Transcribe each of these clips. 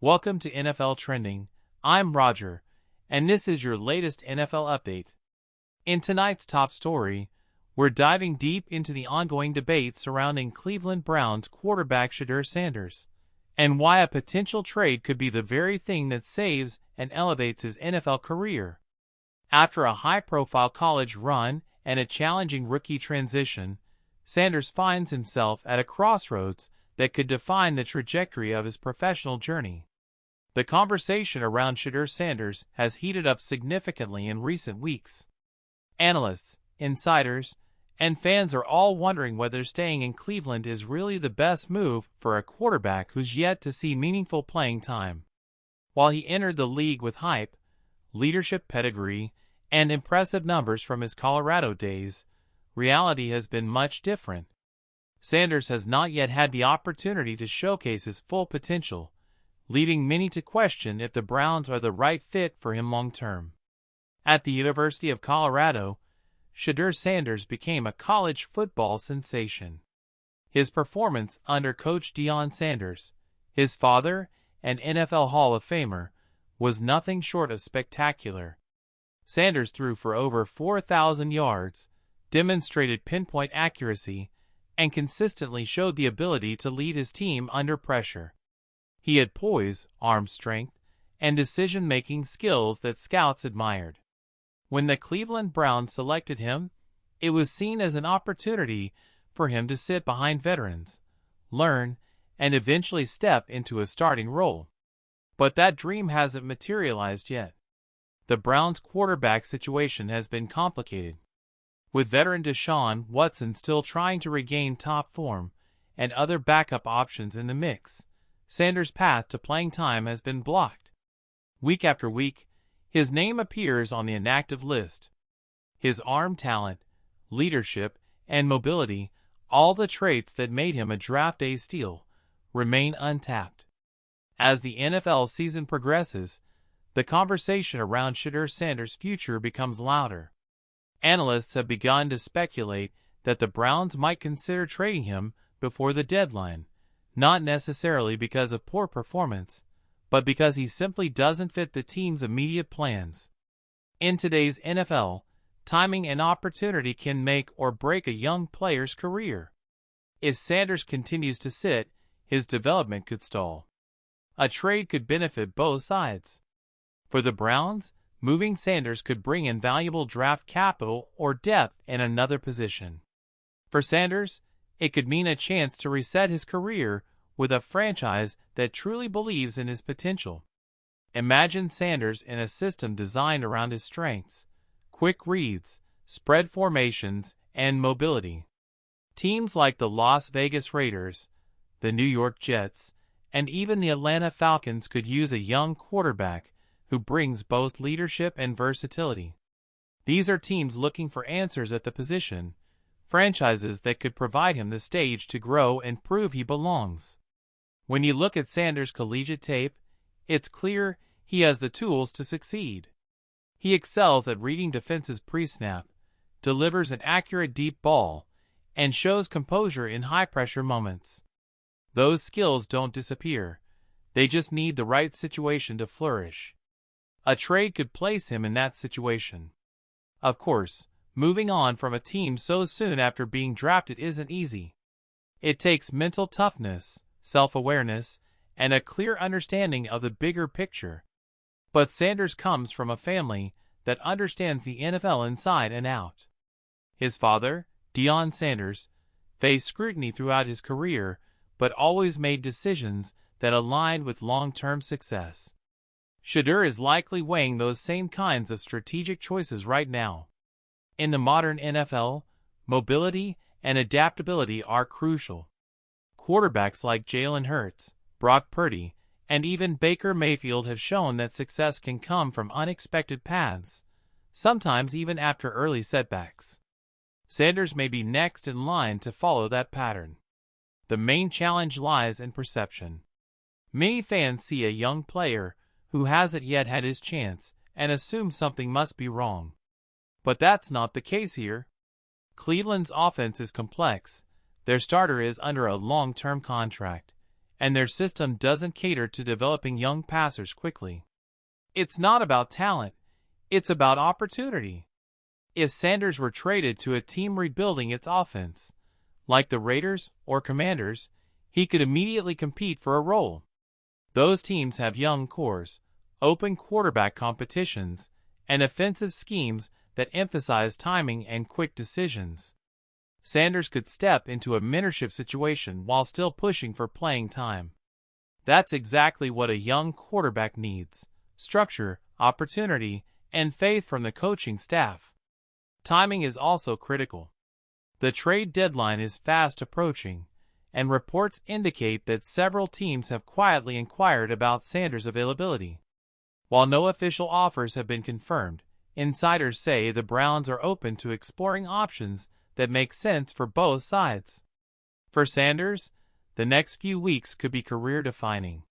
Welcome to NFL Trending. I'm Roger, and this is your latest NFL update. In tonight's top story, we're diving deep into the ongoing debate surrounding Cleveland Browns quarterback Shedeur Sanders, and why a potential trade could be the very thing that saves and elevates his NFL career. After a high-profile college run and a challenging rookie transition, Sanders finds himself at a crossroads that could define the trajectory of his professional journey. The conversation around Shedeur Sanders has heated up significantly in recent weeks. Analysts, insiders, and fans are all wondering whether staying in Cleveland is really the best move for a quarterback who's yet to see meaningful playing time. While he entered the league with hype, leadership pedigree, and impressive numbers from his Colorado days, reality has been much different. Sanders has not yet had the opportunity to showcase his full potential, leading many to question if the Browns are the right fit for him long-term. At the University of Colorado, Shedeur Sanders became a college football sensation. His performance under coach Deion Sanders, his father, an NFL Hall of Famer, was nothing short of spectacular. Sanders threw for over 4,000 yards, demonstrated pinpoint accuracy, and consistently showed the ability to lead his team under pressure. He had poise, arm strength, and decision-making skills that scouts admired. When the Cleveland Browns selected him, it was seen as an opportunity for him to sit behind veterans, learn, and eventually step into a starting role. But that dream hasn't materialized yet. The Browns' quarterback situation has been complicated. With veteran Deshaun Watson still trying to regain top form and other backup options in the mix, Sanders' path to playing time has been blocked. Week after week, his name appears on the inactive list. His arm talent, leadership, and mobility, all the traits that made him a draft day steal, remain untapped. As the NFL season progresses, the conversation around Shedeur Sanders' future becomes louder. Analysts have begun to speculate that the Browns might consider trading him before the deadline, not necessarily because of poor performance, but because he simply doesn't fit the team's immediate plans. In today's NFL, timing and opportunity can make or break a young player's career. If Sanders continues to sit, his development could stall. A trade could benefit both sides. For the Browns, moving Sanders could bring in valuable draft capital or depth in another position. For Sanders, it could mean a chance to reset his career with a franchise that truly believes in his potential. Imagine Sanders in a system designed around his strengths: quick reads, spread formations, and mobility. Teams like the Las Vegas Raiders, the New York Jets, and even the Atlanta Falcons could use a young quarterback who brings both leadership and versatility. These are teams looking for answers at the position, franchises that could provide him the stage to grow and prove he belongs. When you look at Sanders' collegiate tape, it's clear he has the tools to succeed. He excels at reading defenses pre-snap, delivers an accurate deep ball, and shows composure in high-pressure moments. Those skills don't disappear. They just need the right situation to flourish. A trade could place him in that situation. Of course, moving on from a team so soon after being drafted isn't easy. It takes mental toughness, self-awareness, and a clear understanding of the bigger picture. But Sanders comes from a family that understands the NFL inside and out. His father, Deion Sanders, faced scrutiny throughout his career, but always made decisions that aligned with long-term success. Shedeur is likely weighing those same kinds of strategic choices right now. In the modern NFL, mobility and adaptability are crucial. Quarterbacks like Jalen Hurts, Brock Purdy, and even Baker Mayfield have shown that success can come from unexpected paths, sometimes even after early setbacks. Sanders may be next in line to follow that pattern. The main challenge lies in perception. Many fans see a young player who hasn't yet had his chance and assume something must be wrong. But that's not the case here. Cleveland's offense is complex. Their starter is under a long-term contract, and their system doesn't cater to developing young passers quickly. It's not about talent, it's about opportunity. If Sanders were traded to a team rebuilding its offense, like the Raiders or Commanders, he could immediately compete for a role. Those teams have young cores, open quarterback competitions, and offensive schemes that emphasize timing and quick decisions. Sanders could step into a mentorship situation while still pushing for playing time. That's exactly what a young quarterback needs: structure, opportunity, and faith from the coaching staff. Timing is also critical. The trade deadline is fast approaching, and reports indicate that several teams have quietly inquired about Sanders' availability. While no official offers have been confirmed, insiders say the Browns are open to exploring options that make sense for both sides. For Sanders, the next few weeks could be career-defining.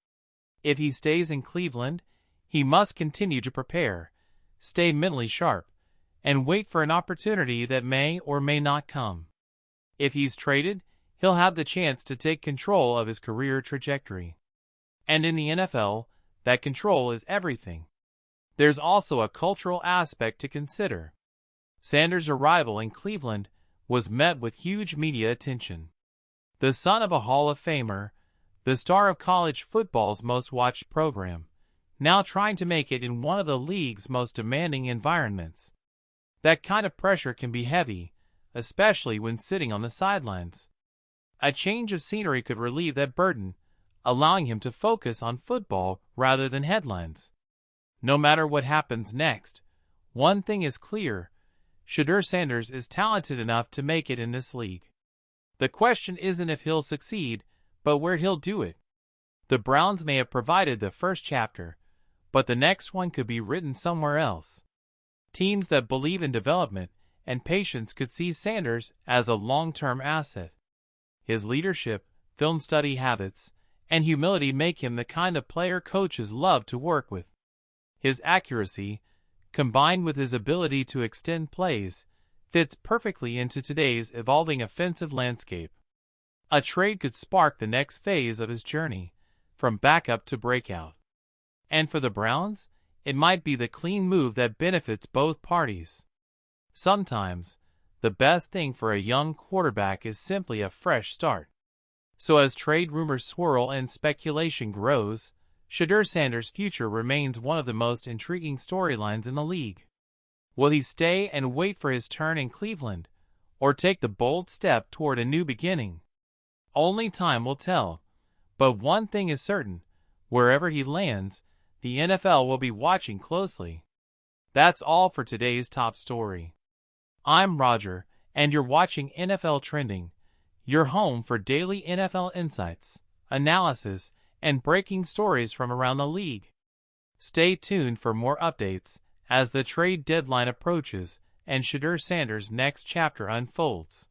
If he stays in Cleveland, he must continue to prepare, stay mentally sharp, and wait for an opportunity that may or may not come. If he's traded, he'll have the chance to take control of his career trajectory. And in the NFL, that control is everything. There's also a cultural aspect to consider. Sanders' arrival in Cleveland was met with huge media attention. The son of a Hall of Famer, the star of college football's most watched program, now trying to make it in one of the league's most demanding environments. That kind of pressure can be heavy, especially when sitting on the sidelines. A change of scenery could relieve that burden, allowing him to focus on football rather than headlines. No matter what happens next, one thing is clear: Shedeur Sanders is talented enough to make it in this league. The question isn't if he'll succeed, but where he'll do it. The Browns may have provided the first chapter, but the next one could be written somewhere else. Teams that believe in development and patience could see Sanders as a long-term asset. His leadership, film study habits, and humility make him the kind of player coaches love to work with. His accuracy, combined with his ability to extend plays, fits perfectly into today's evolving offensive landscape. A trade could spark the next phase of his journey, from backup to breakout. And for the Browns, it might be the clean move that benefits both parties. Sometimes, the best thing for a young quarterback is simply a fresh start. So as trade rumors swirl and speculation grows, Shedeur Sanders' future remains one of the most intriguing storylines in the league. Will he stay and wait for his turn in Cleveland, or take the bold step toward a new beginning? Only time will tell, but one thing is certain: wherever he lands, the NFL will be watching closely. That's all for today's top story. I'm Roger, and you're watching NFL Trending, your home for daily NFL insights, analysis, and breaking stories from around the league. Stay tuned for more updates as the trade deadline approaches and Shedeur Sanders' next chapter unfolds.